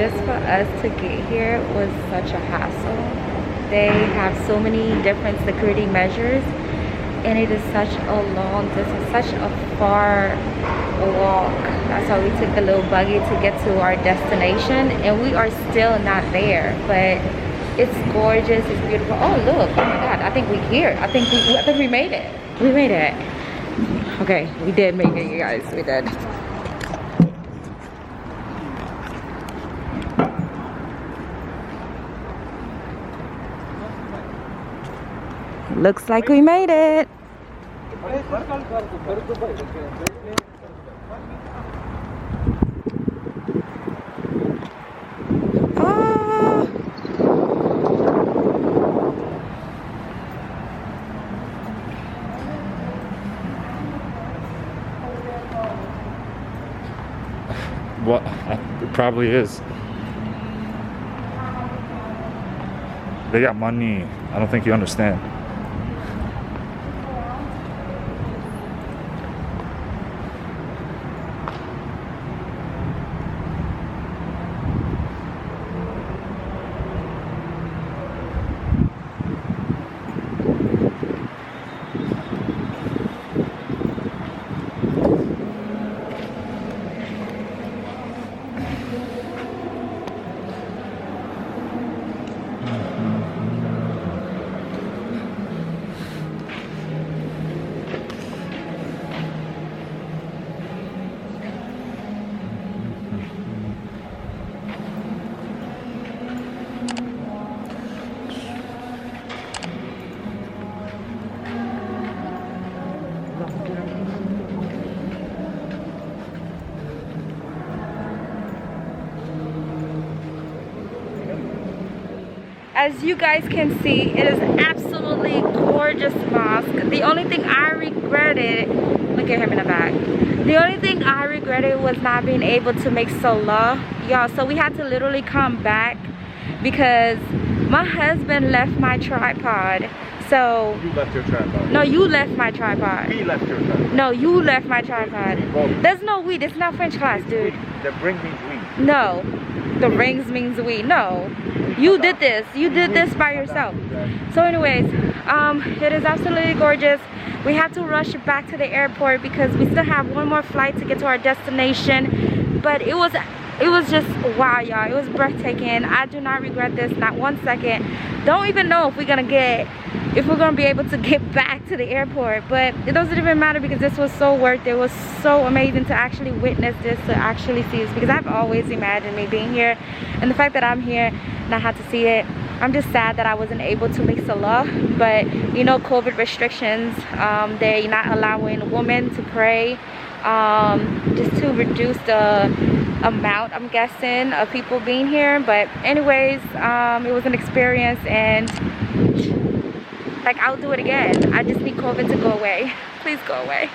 just for us to get here was such a hassle. They have so many different security measures, and it is such a long distance, such a far walk. That's why we took the little buggy to get to our destination, and we are still not there, but it's gorgeous, it's beautiful. Oh look, oh my god, I think we're here. I think we made it. We made it. Okay, we did make it, you guys. We did. Looks like we made it. Ah. What? It probably is. They got money. I don't think you understand. As you guys can see, it is absolutely gorgeous mosque. The only thing I regretted, look at him in the back. The only thing I regretted was not being able to make salah, y'all. So we had to literally come back because my husband left my tripod. So You left your tripod. no, you left my tripod. He left your tripod. No, you left my tripod. There's no we. It's not French class, dude. The ring means we. No, the rings means we. No, you did this. You did this by yourself. So anyways, it is absolutely gorgeous. We had to rush back to the airport because we still have one more flight to get to our destination. But it was just wow, y'all. It was breathtaking. I do not regret this, not 1 second. Don't even know if we're gonna be able to get back to the airport, but it doesn't even matter because this was so worth it. It was so amazing to actually witness this, to actually see this, because I've always imagined me being here, and the fact that I'm here and I had to see it, I'm just sad that I wasn't able to make salah. But you know, COVID restrictions, they're not allowing women to pray, just to reduce the amount, I'm guessing, of people being here. But anyways, it was an experience, and like, I'll do it again. I just need COVID to go away. Please go away.